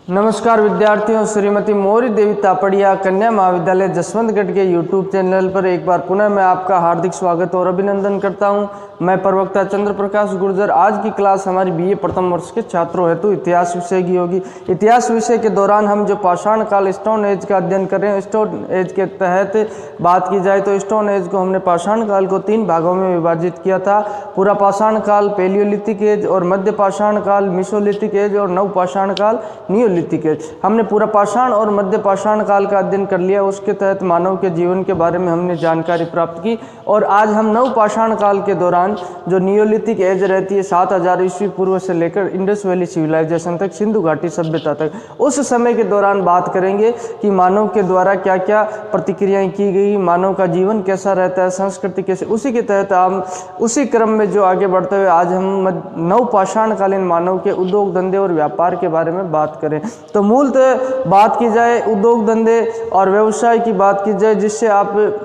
नमस्कार विद्यार्थियों, श्रीमती मौरी देवी तापड़िया कन्या महाविद्यालय जसवंतगढ़ के YouTube चैनल पर एक बार पुनः मैं आपका हार्दिक स्वागत और अभिनंदन करता हूं। मैं प्रवक्ता चंद्र प्रकाश गुर्जर। आज की क्लास हमारी BA प्रथम वर्ष के छात्रों हेतु इतिहास विषय की होगी। इतिहास विषय के दौरान हम जो पाषाण काल स्टोन एज का अध्ययन कर रहे हैं, स्टोन एज के तहत बात की जाए तो स्टोन एज को हमने पाषाण काल को 3 भागों में विभाजित किया था। पूरा पाषाण काल, पैलियोलिथिक एज, और मध्य पाषाण काल, मेसोलिथिक एज, और नव पाषाण काल, नियोलिथिक एज। हमने पूरा पाषाण और मध्य पाषाण काल का अध्ययन कर लिया। उसके तहत मानव के जीवन के बारे में हमने जानकारी प्राप्त की। और आज हम नव पाषाण काल के दौरान जो नियोलिथिक एज रहती है 7000 ईस्वी पूर्व से लेकर इंडस वैली सिविलाइजेशन तक, सिंधु घाटी सभ्यता तक, उस समय के दौरान बात करेंगे कि मानव के द्वारा क्या क्या प्रतिक्रियाएं की गई, मानव का जीवन कैसा रहता है, संस्कृति कैसे। उसी के तहत हम उसी क्रम में जो आगे बढ़ते हुए आज हम नव पाषाण कालीन मानव के उद्योग धंधे और व्यापार के बारे में बात करें तो मूलतः बात की जाए उद्योग धंधे और व्यवसाय की बात की जाए, जिससे आप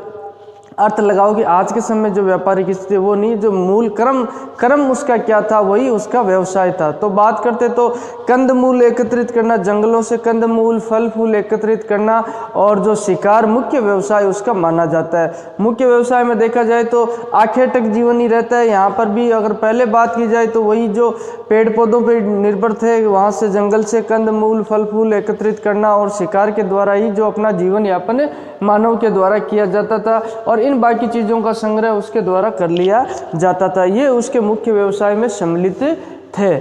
अर्थ लगाओ कि आज के समय जो व्यापारिक स्थिति वो नहीं, जो मूल क्रम उसका क्या था, वही उसका व्यवसाय था। तो बात करते तो कंदमूल एकत्रित करना, जंगलों से कंदमूल फल फूल एकत्रित करना, और जो शिकार मुख्य व्यवसाय उसका माना जाता है। मुख्य व्यवसाय में देखा जाए तो आखेटक जीवन ही रहता है। यहाँ पर भी अगर पहले बात की जाए तो वही जो पेड़ पौधों पर निर्भर थे, वहाँ से जंगल से कंदमूल फल फूल एकत्रित करना और शिकार के द्वारा ही जो अपना जीवन यापन मानव के द्वारा किया जाता था, और इन बाकी चीज़ों का संग्रह उसके द्वारा कर लिया जाता था। ये उसके मुख्य व्यवसाय में सम्मिलित थे।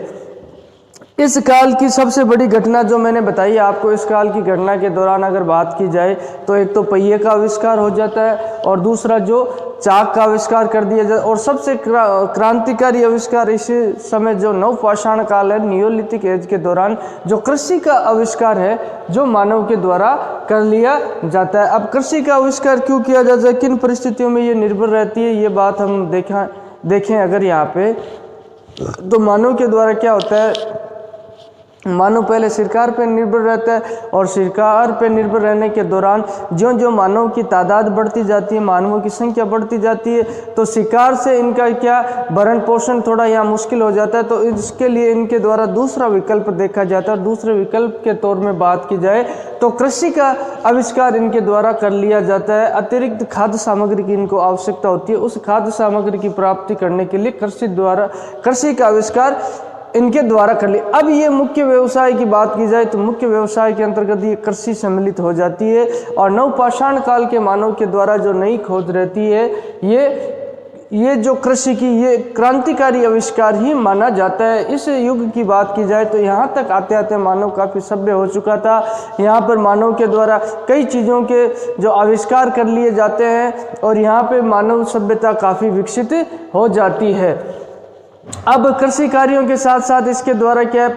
इस काल की सबसे बड़ी घटना जो मैंने बताई आपको, इस काल की घटना के दौरान अगर बात की जाए तो एक तो पहिए का आविष्कार हो जाता है, और दूसरा जो चाक का आविष्कार कर दिया जाए, और सबसे क्रांतिकारी आविष्कार इसी समय जो नव पाषाण काल है, नियोलिथिक एज के दौरान जो कृषि का आविष्कार है, जो मानव के द्वारा कर लिया जाता है। अब कृषि का आविष्कार क्यों किया जाता है, किन परिस्थितियों में ये निर्भर रहती है, ये बात हम देखें अगर यहाँ पे, तो मानव के द्वारा क्या होता है, मानव पहले शिकार पर निर्भर रहता है, और शिकार पर निर्भर रहने के दौरान ज्यों ज्यों मानव की तादाद बढ़ती जाती है, मानवों की संख्या बढ़ती जाती है, तो शिकार से इनका क्या भरण पोषण थोड़ा यहाँ मुश्किल हो जाता है। तो इसके लिए इनके द्वारा दूसरा विकल्प देखा जाता है, और दूसरे विकल्प के तौर में बात की जाए तो कृषि का आविष्कार इनके द्वारा कर लिया जाता है। अतिरिक्त खाद्य सामग्री की इनको आवश्यकता होती है, उस खाद्य सामग्री की प्राप्ति करने के लिए कृषि का आविष्कार इनके द्वारा कर लिया। अब ये मुख्य व्यवसाय की बात की जाए तो मुख्य व्यवसाय के अंतर्गत ये कृषि सम्मिलित हो जाती है, और नवपाषाण काल के मानव के द्वारा जो नई खोज रहती है, ये जो कृषि की ये क्रांतिकारी आविष्कार ही माना जाता है। इस युग की बात की जाए तो यहाँ तक आते आते मानव काफ़ी सभ्य हो चुका था। यहाँ पर मानव के द्वारा कई चीज़ों के जो आविष्कार कर लिए जाते हैं, और यहाँ पे मानव सभ्यता काफ़ी विकसित हो जाती है। अब कृषि कार्यों के साथ साथ इसके द्वारा क्या है,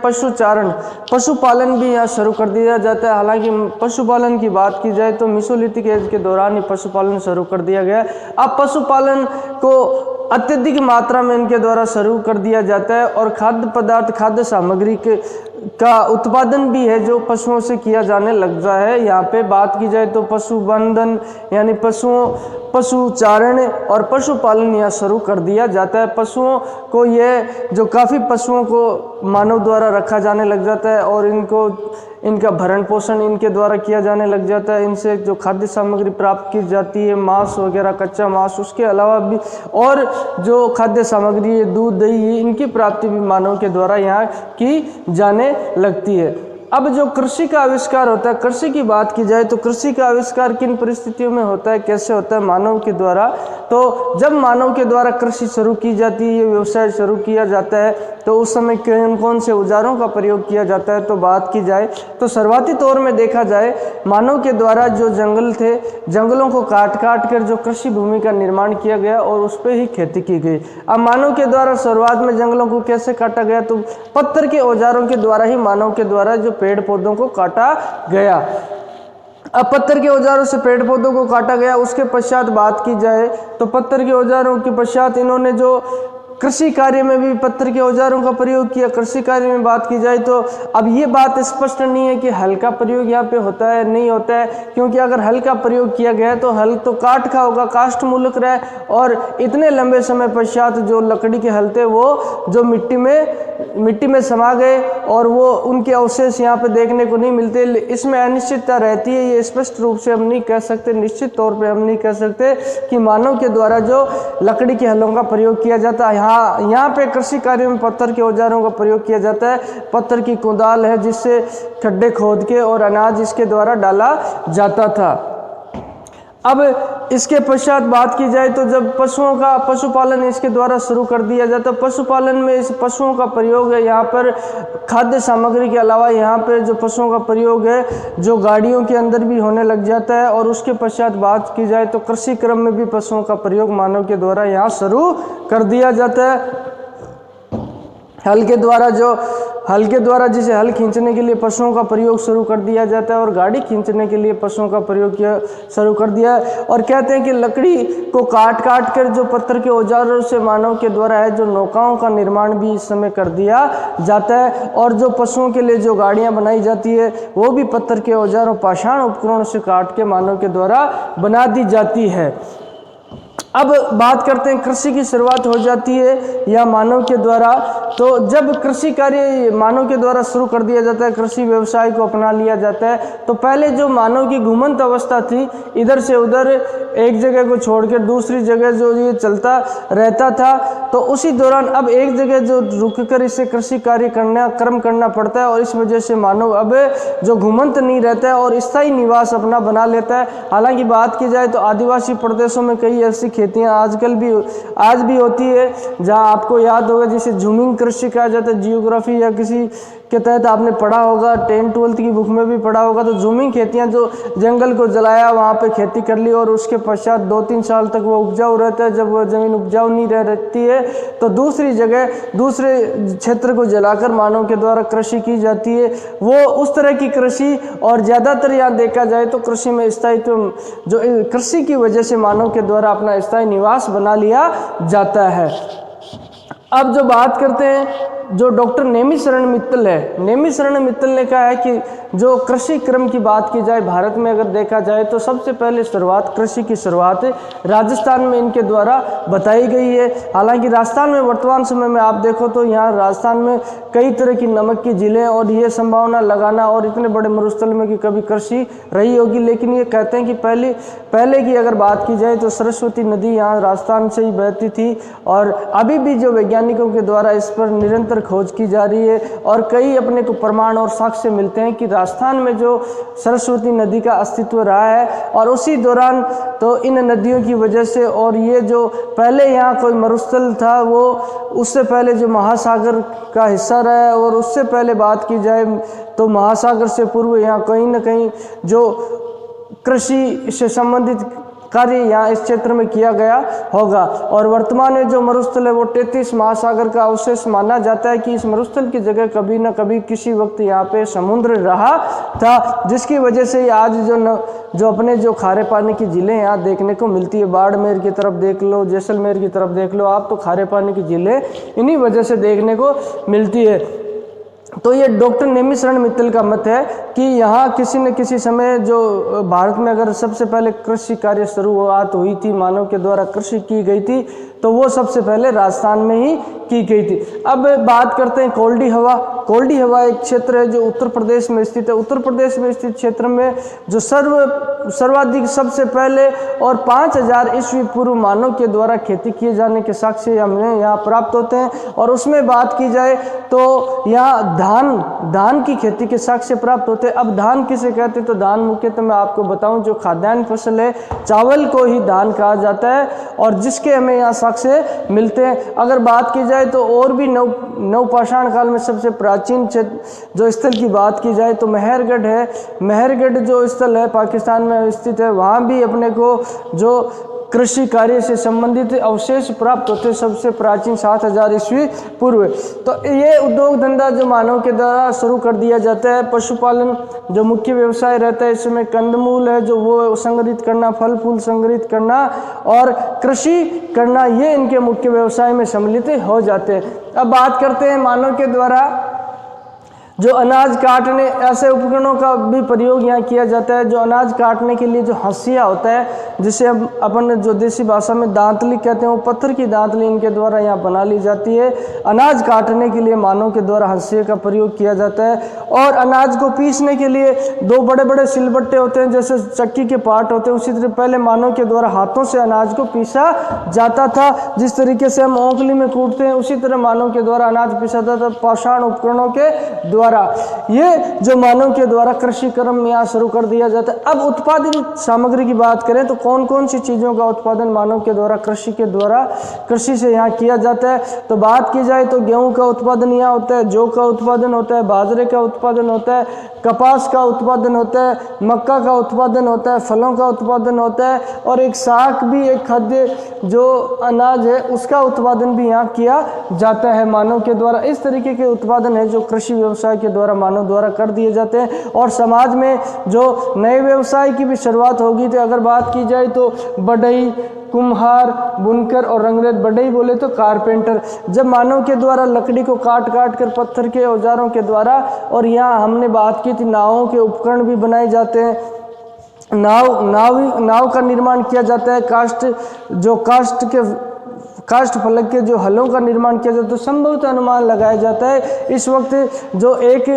पशुपालन भी यहाँ शुरू कर दिया जाता है। हालांकि पशुपालन की बात की जाए तो मेसोलिथिक एज के दौरान ही पशुपालन शुरू कर दिया गया। अब पशुपालन को अत्यधिक मात्रा में इनके द्वारा शुरू कर दिया जाता है, और खाद्य सामग्री का उत्पादन भी है जो पशुओं से किया जाने लग गया है। यहाँ पे बात की जाए तो पशुबंधन यानी पशुचारण और पशुपालन यहाँ शुरू कर दिया जाता है। पशुओं को काफ़ी पशुओं को मानव द्वारा रखा जाने लग जाता है, और इनका भरण पोषण इनके द्वारा किया जाने लग जाता है। इनसे जो खाद्य सामग्री प्राप्त की जाती है, मांस वगैरह, कच्चा मांस, उसके अलावा भी और जो खाद्य सामग्री है, दूध दही, इनकी प्राप्ति भी मानव के द्वारा यहाँ की जाने लगती है। अब जो कृषि का आविष्कार होता है, कृषि की बात की जाए तो कृषि का आविष्कार किन परिस्थितियों में होता है, कैसे होता है मानव के द्वारा। तो जब मानव के द्वारा कृषि शुरू की जाती है, ये व्यवसाय शुरू किया जाता है, तो उस समय कौन से औजारों का प्रयोग किया जाता है, तो बात की जाए तो शुरुआती तौर में देखा जाए मानव के द्वारा जो जंगल थे, जंगलों को काट कर जो कृषि भूमि का निर्माण किया गया और उस पर ही खेती की गई। अब मानव के द्वारा शुरुआत में जंगलों को कैसे काटा गया, तो पत्थर के औजारों के द्वारा ही मानव के द्वारा जो पेड़ पौधों को काटा गया। अब पत्थर के औजारों से पेड़ पौधों को काटा गया। उसके पश्चात बात की जाए तो पत्थर के औजारों के पश्चात इन्होंने जो कृषि कार्य में भी पत्थर के औजारों का प्रयोग किया। कृषि कार्य में बात की जाए तो अब ये बात स्पष्ट नहीं है कि हल का प्रयोग यहाँ पे होता है नहीं होता है, क्योंकि अगर हल का प्रयोग किया गया तो हल तो काठ का होगा, काष्ठ मूलक रहे, और इतने लंबे समय पश्चात जो लकड़ी के हल थे वो जो मिट्टी में समा गए और वो उनके अवशेष यहाँ पे देखने को नहीं मिलते। इसमें अनिश्चितता रहती है, ये स्पष्ट रूप से हम नहीं कह सकते, निश्चित तौर पे हम नहीं कह सकते कि मानव के द्वारा जो लकड़ी के हलों का प्रयोग किया जाता है। यहाँ पे कृषि कार्य में पत्थर के औजारों का प्रयोग किया जाता है। पत्थर की कुदाल है जिससे खड्डे खोद के और अनाज इसके द्वारा डाला जाता था। अब इसके पश्चात बात की जाए तो जब पशुओं का पशुपालन इसके द्वारा शुरू कर दिया जाता है। पशुपालन में इस पशुओं का प्रयोग है, यहाँ पर खाद्य सामग्री के अलावा यहाँ पर जो पशुओं का प्रयोग है जो गाड़ियों के अंदर भी होने लग जाता है। और उसके पश्चात बात की जाए तो कृषि क्रम में भी पशुओं का प्रयोग मानव के द्वारा यहाँ शुरू कर दिया जाता है। हल के द्वारा जिसे हल खींचने के लिए पशुओं का प्रयोग शुरू कर दिया जाता है और गाड़ी खींचने के लिए पशुओं का प्रयोग किया शुरू कर दिया है। और कहते हैं कि लकड़ी को काट कर जो पत्थर के औजारों से मानव के द्वारा है जो नौकाओं का निर्माण भी इस समय कर दिया जाता है। और जो पशुओं के लिए जो गाड़ियां बनाई जाती है वो भी पत्थर के औजारों पाषाण उपकरणों से काट के मानव के द्वारा बना दी जाती है। अब बात करते हैं कृषि की शुरुआत हो जाती है या मानव के द्वारा। तो जब कृषि कार्य मानव के द्वारा शुरू कर दिया जाता है, कृषि व्यवसाय को अपना लिया जाता है, तो पहले जो मानव की घूमंत अवस्था थी, इधर से उधर एक जगह को छोड़कर दूसरी जगह जो ये चलता रहता था, तो उसी दौरान अब एक जगह जो रुककर इसे कृषि कार्य क्रम करना पड़ता है। और इस वजह से मानव अब जो घूमंत नहीं रहता है और स्थायी निवास अपना बना लेता है। हालांकि बात की जाए तो आदिवासी प्रदेशों में कई ऐसी खेतियां आज भी होती है जहां आपको याद होगा जिसे झूमिंग कृषि कहा जाता है। जियोग्राफी या किसी के तहत आपने पढ़ा होगा, 10th-12th की बुक में भी पढ़ा होगा। तो झूमिंग खेतियां जो जंगल को जलाया वहां पे खेती कर ली और उसके पश्चात 2-3 साल तक वो उपजाऊ रहता है। जब वो जमीन उपजाऊ नहीं रहती है तो दूसरी जगह दूसरे क्षेत्र को जलाकर मानव के द्वारा कृषि की जाती है। वो उस तरह की कृषि, और ज़्यादातर यहाँ देखा जाए तो कृषि में स्थायित्व जो कृषि की वजह से मानव के द्वारा अपना स्थायी निवास बना लिया जाता है। अब जो बात करते हैं जो डॉक्टर नेमिशरण मित्तल है, नेमिशरण मित्तल ने कहा है कि जो कृषि क्रम की बात की जाए भारत में अगर देखा जाए तो सबसे पहले कृषि की शुरुआत राजस्थान में इनके द्वारा बताई गई है। हालांकि राजस्थान में वर्तमान समय में आप देखो तो यहाँ राजस्थान में कई तरह की नमक की झीलें और ये संभावना लगाना और इतने बड़े मरुस्थल में कि कभी कृषि रही होगी। लेकिन ये कहते हैं कि पहले की अगर बात की जाए तो सरस्वती नदी यहाँ राजस्थान से ही बहती थी। और अभी भी जो वैज्ञानिकों के द्वारा इस पर निरंतर खोज की जा रही है और कई अपने को प्रमाण और साक्ष्य मिलते हैं कि राजस्थान में जो सरस्वती नदी का अस्तित्व रहा है। और उसी दौरान तो इन नदियों की वजह से, और ये जो पहले यहाँ कोई मरुस्थल था वो उससे पहले जो महासागर का हिस्सा रहा है, और उससे पहले बात की जाए तो महासागर से पूर्व यहाँ कहीं ना कहीं जो कृषि से संबंधित कार्य यहाँ इस क्षेत्र में किया गया होगा। और वर्तमान में जो मरुस्थल है वो 33 महासागर का अवशेष माना जाता है कि इस मरुस्थल की जगह कभी न कभी किसी वक्त यहाँ पे समुद्र रहा था, जिसकी वजह से आज जो अपने जो खारे पानी की झीलें यहाँ देखने को मिलती है। बाड़मेर की तरफ देख लो, जैसलमेर की तरफ देख लो आप, तो खारे पानी की झीलें इन्हीं वजह से देखने को मिलती है। तो ये डॉक्टर नेमिशरण मित्तल का मत है कि यहाँ किसी न किसी समय जो भारत में अगर सबसे पहले कृषि कार्य शुरुआत हुई थी, मानव के द्वारा कृषि की गई थी, तो वो सबसे पहले राजस्थान में ही की गई थी। अब बात करते हैं कोल्डी हवा। कोल्डी हवा एक क्षेत्र है जो उत्तर प्रदेश में स्थित है। उत्तर प्रदेश में स्थित क्षेत्र में जो सर्वाधिक सबसे पहले और 5000 ईस्वी पूर्व मानव के द्वारा खेती किए जाने के साक्ष्य हमें यहाँ प्राप्त होते हैं। और उसमें बात की जाए तो यहाँ धान की खेती के साक्ष्य प्राप्त होते हैं। अब धान किसे कहते हैं तो धान मुख्यतः मैं आपको बताऊं जो खाद्यान्न फसल है, चावल को ही धान कहा जाता है और जिसके हमें यहाँ साक्ष्य मिलते हैं। अगर बात की जाए तो और भी नवपाषाण काल में सबसे प्राचीन जो स्थल की बात की जाए तो मेहरगढ़ है। मेहरगढ़ जो स्थल है पाकिस्तान में स्थित है, वहाँ भी अपने को जो कृषि कार्य से संबंधित अवशेष प्राप्त होते सबसे प्राचीन 7000 ईस्वी पूर्व। तो ये उद्योग धंधा जो मानव के द्वारा शुरू कर दिया जाता है। पशुपालन जो मुख्य व्यवसाय रहता है, इसमें कंदमूल है जो वो संग्रहित करना, फल फूल संग्रहित करना और कृषि करना, ये इनके मुख्य व्यवसाय में सम्मिलित हो जाते हैं। अब बात करते हैं मानव के द्वारा जो अनाज काटने, ऐसे उपकरणों का भी प्रयोग यहाँ किया जाता है। जो अनाज काटने के लिए जो हंसिया होता है, जिसे अपन जो देसी भाषा में दांतली कहते हैं, वो पत्थर की दांतली इनके द्वारा यहाँ बना ली जाती है। अनाज काटने के लिए मानव के द्वारा हंसिया का प्रयोग किया जाता है। और अनाज को पीसने के लिए दो बड़े बड़े सिलबट्टे होते हैं, जैसे चक्की के पार्ट होते हैं। उसी तरह पहले मानव के द्वारा हाथों से अनाज को पीसा जाता था। जिस तरीके से हम औंकली में कूटते हैं, उसी तरह मानव के द्वारा अनाज पीसा जाता था पाषाण उपकरणों के द्वारा। ये जो मानव के द्वारा कृषि कर्म यहाँ शुरू कर दिया जाता है। अब उत्पादित सामग्री की बात करें तो कौन कौन सी चीज़ों का उत्पादन मानव के द्वारा कृषि से यहाँ किया जाता है। तो बात की जाए तो गेहूं का उत्पादन यहाँ होता है, जौ का उत्पादन होता है, बाजरे का उत्पादन होता है, कपास का उत्पादन होता है, मक्का का उत्पादन होता है, फलों का उत्पादन होता है, और एक साग भी, एक खाद्य जो अनाज है उसका उत्पादन भी यहाँ किया जाता है मानव के द्वारा। इस तरीके के उत्पादन है जो कृषि व्यवसाय के द्वारा मानव द्वारा कर दिए जाते हैं। और समाज में जो नए व्यवसाय की भी शुरुआत होगी थी, अगर बात की जाए तो बढ़ई, कुम्हार, बुनकर और रंगरेज। बढ़ई बोले तो कारपेंटर। जब मानव के द्वारा लकड़ी को काट काट कर पत्थर के औजारों के द्वारा, और यहाँ हमने बात की थी नावों के उपकरण भी बनाए जाते हैं, नाव का निर्माण किया जाता है। काष्ठ फलक के जो हलों का निर्माण किया जाता है। तो संभवतः अनुमान लगाया जाता है इस वक्त जो एक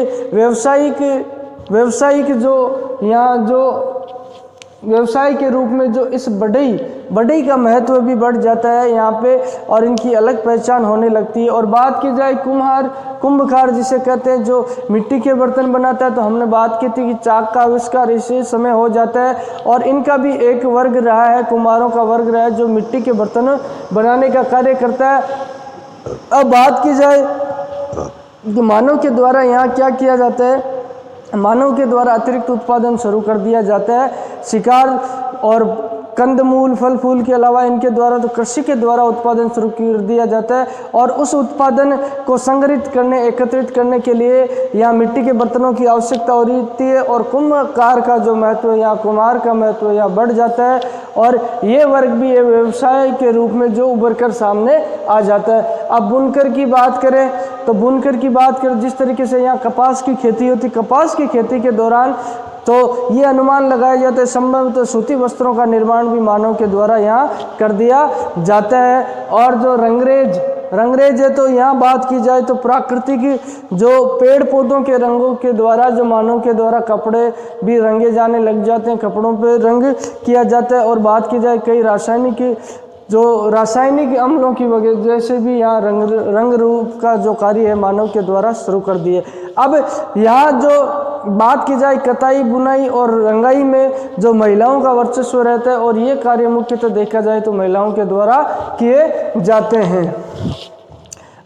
व्यावसायिक जो यहाँ जो व्यवसाय के रूप में जो इस बढ़ई का महत्व भी बढ़ जाता है यहाँ पे, और इनकी अलग पहचान होने लगती है। और बात की जाए कुंभकार जिसे कहते हैं, जो मिट्टी के बर्तन बनाता है, तो हमने बात की थी कि चाक का आविष्कार इसी समय हो जाता है। और इनका भी एक वर्ग रहा है, कुम्हारों का वर्ग रहा है, जो मिट्टी के बर्तन बनाने का कार्य करता है। अब बात की जाए कि मानव के द्वारा यहाँ क्या किया जाता है। मानव के द्वारा अतिरिक्त उत्पादन शुरू कर दिया जाता है। शिकार और कंदमूल, फल फूल के अलावा इनके द्वारा तो कृषि के द्वारा उत्पादन शुरू कर दिया जाता है। और उस उत्पादन को संग्रहित करने, एकत्रित करने के लिए यहाँ मिट्टी के बर्तनों की आवश्यकता होती है। और कुम्भकार का जो महत्व है, यहाँ कुम्हार का महत्व यहाँ बढ़ जाता है। और ये वर्ग भी ये व्यवसाय के रूप में जो उभर कर सामने आ जाता है। अब बुनकर की बात करें तो बुनकर की बात करें, जिस तरीके से यहाँ कपास की खेती होती, कपास की खेती के दौरान तो ये अनुमान लगाया जाता है संभवतः सूती वस्त्रों का निर्माण भी मानव के द्वारा यहाँ कर दिया जाता है। और जो रंगरेज है, तो यहाँ बात की जाए तो प्राकृतिक जो पेड़ पौधों के रंगों के द्वारा जो मानव के द्वारा कपड़े भी रंगे जाने लग जाते हैं, कपड़ों पे रंग किया जाता है। और बात की जाए कई रासायनिक अम्लों की वजह से भी यहाँ रंग रूप का जो कार्य है मानव के द्वारा शुरू कर दिए। अब यहाँ जो बात की जाए कताई, बुनाई और रंगाई में जो महिलाओं का वर्चस्व रहता है, और ये कार्य मुख्यतः देखा जाए तो महिलाओं के द्वारा किए जाते हैं।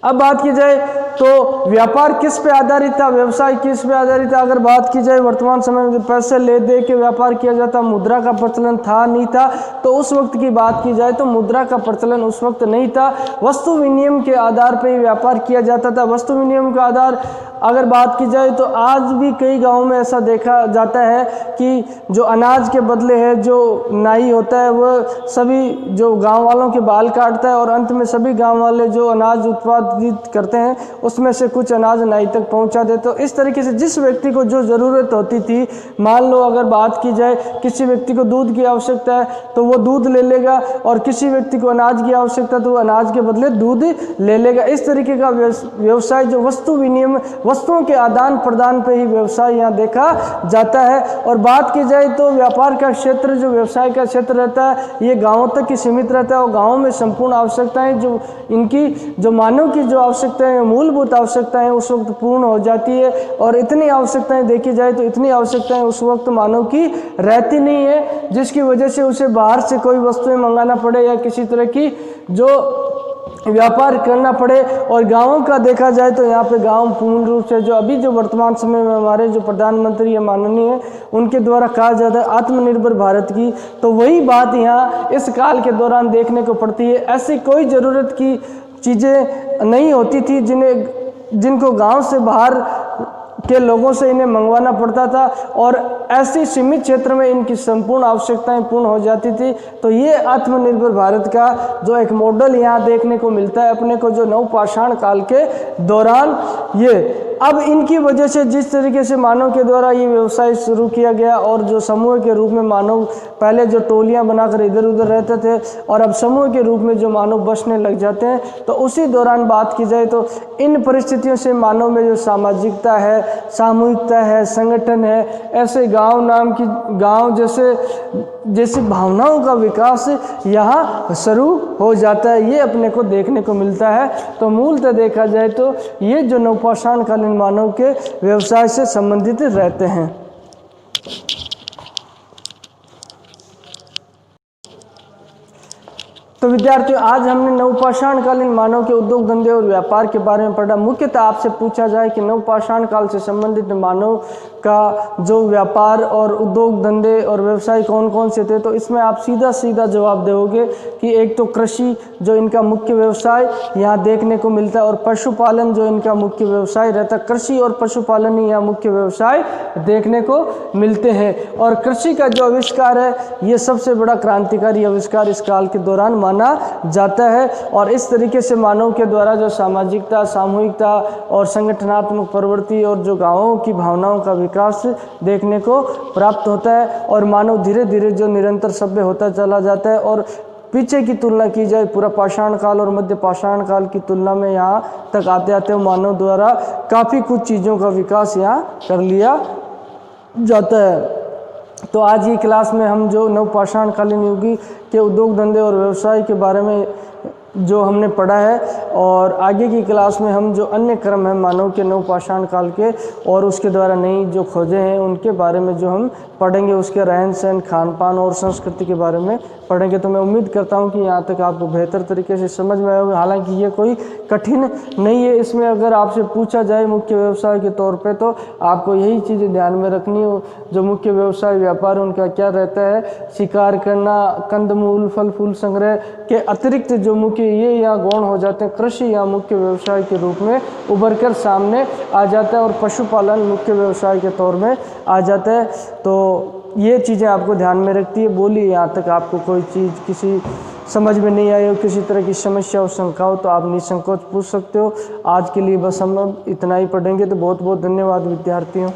अब बात की जाए तो व्यापार किस पे आधारित था, व्यवसाय किस पे आधारित था। अगर बात की जाए वर्तमान समय में पैसे ले दे के व्यापार किया जाता, मुद्रा का प्रचलन था नहीं था, तो उस वक्त की बात की जाए तो मुद्रा का प्रचलन उस वक्त नहीं था। वस्तु विनिमय के आधार पर ही व्यापार किया जाता था। वस्तु विनिमय का आधार अगर बात की जाए तो आज भी कई गांवों में ऐसा देखा जाता है कि जो अनाज के बदले है, जो नाई होता है, वह सभी जो गांव वालों के बाल काटता है, और अंत में सभी गांव वाले जो अनाज उत्पादित करते हैं उसमें से कुछ अनाज नाई तक पहुंचा देते। तो इस तरीके से जिस व्यक्ति को जो ज़रूरत होती थी, मान लो अगर बात की जाए किसी व्यक्ति को दूध की आवश्यकता है तो वो दूध ले लेगा, और किसी व्यक्ति को अनाज की आवश्यकता तो वो अनाज के बदले दूध ले लेगा। इस तरीके का व्यवसाय जो वस्तु विनिमय, वस्तुओं के आदान प्रदान पे ही व्यवसाय यहाँ देखा जाता है। और बात की जाए तो व्यापार का क्षेत्र, जो व्यवसाय का क्षेत्र रहता है, ये गांवों तक ही सीमित रहता है। और गांवों में संपूर्ण आवश्यकताएं जो इनकी जो मानव की जो आवश्यकताएं, मूलभूत आवश्यकताएं उस वक्त पूर्ण हो जाती है। और इतनी आवश्यकताएं देखी जाए तो इतनी आवश्यकताएं उस वक्त मानव की रहती नहीं है, जिसकी वजह से उसे बाहर से कोई वस्तुएं मंगाना पड़े या किसी तरह की जो व्यापार करना पड़े। और गांवों का देखा जाए तो यहाँ पे गांव पूर्ण रूप से जो अभी जो वर्तमान समय में हमारे जो प्रधानमंत्री या माननीय उनके द्वारा कहा जाता है आत्मनिर्भर भारत की, तो वही बात यहाँ इस काल के दौरान देखने को पड़ती है। ऐसी कोई ज़रूरत की चीज़ें नहीं होती थी जिनको गांव से बाहर के लोगों से इन्हें मंगवाना पड़ता था, और ऐसी सीमित क्षेत्र में इनकी संपूर्ण आवश्यकताएं पूर्ण हो जाती थी। तो ये आत्मनिर्भर भारत का जो एक मॉडल यहाँ देखने को मिलता है अपने को, जो नवपाषाण काल के दौरान ये। अब इनकी वजह से जिस तरीके से मानव के द्वारा ये व्यवसाय शुरू किया गया और जो समूह के रूप में मानव पहले जो टोलियां बनाकर इधर उधर रहते थे और अब समूह के रूप में जो मानव बसने लग जाते हैं, तो उसी दौरान बात की जाए तो इन परिस्थितियों से मानव में जो सामाजिकता है, सामूहिकता है, संगठन है, ऐसे गांव जैसे भावनाओं का विकास यहाँ शुरू हो जाता है। ये अपने को देखने को मिलता है। तो मूलतः देखा जाए तो ये जो नवपाषाण कालीन मानव के व्यवसाय से संबंधित रहते हैं। तो विद्यार्थियों, आज हमने नवपाषाण कालीन मानव के उद्योग धंधे और व्यापार के बारे में पढ़ा। मुख्यतः आपसे पूछा जाए कि नवपाषाण काल से संबंधित मानव का जो व्यापार और उद्योग धंधे और व्यवसाय कौन कौन से थे, तो इसमें आप सीधा जवाब दोगे कि एक तो कृषि जो इनका मुख्य व्यवसाय यहाँ देखने को मिलता है, और पशुपालन जो इनका मुख्य व्यवसाय रहता है। कृषि और पशुपालन ही यहाँ मुख्य व्यवसाय देखने को मिलते हैं। और कृषि का जो आविष्कार है, ये सबसे बड़ा क्रांतिकारी आविष्कार इस काल के दौरान माना जाता है। और इस तरीके से मानव के द्वारा जो सामाजिकता, सामूहिकता और संगठनात्मक प्रवृत्ति और जो गांवों की भावनाओं का विकास देखने को प्राप्त होता है, और मानव धीरे धीरे जो निरंतर सभ्य होता चला जाता है। और पीछे की तुलना की जाए पूरा पाषाण काल और मध्य पाषाण काल की तुलना में यहाँ तक आते आते मानव द्वारा काफ़ी कुछ चीज़ों का विकास यहाँ कर लिया जाता है। तो आज की क्लास में हम जो नवपाषाण कालीन युग के उद्योग धंधे और व्यवसाय के बारे में जो हमने पढ़ा है, और आगे की क्लास में हम जो अन्य क्रम है मानव के नवपाषाण काल के और उसके द्वारा नई जो खोजें हैं उनके बारे में जो हम पढ़ेंगे, उसके रहन सहन, खान पान और संस्कृति के बारे में पढ़ेंगे। तो मैं उम्मीद करता हूं कि यहाँ तक आपको बेहतर तरीके से समझ में आया होगा। हालांकि ये कोई कठिन नहीं है। इसमें अगर आपसे पूछा जाए मुख्य व्यवसाय के तौर पे, तो आपको यही चीज़ें ध्यान में रखनी हो। जो मुख्य व्यवसाय व्यापार उनका क्या रहता है, शिकार करना, कंदमूल, फल फूल संग्रह के अतिरिक्त जो मुख्य ये यहाँ गौण हो जाते हैं। कृषि यहाँ मुख्य व्यवसाय के रूप में उभर कर सामने आ जाता है, और पशुपालन मुख्य व्यवसाय के तौर में आ जाता है। तो ये चीज़ें आपको ध्यान में रखती है। बोलिए, यहाँ तक आपको कोई चीज़ किसी समझ में नहीं आई हो, किसी तरह की समस्या हो, शंका हो, तो आप निसंकोच पूछ सकते हो। आज के लिए बस हम इतना ही पढ़ेंगे। तो बहुत बहुत धन्यवाद विद्यार्थियों।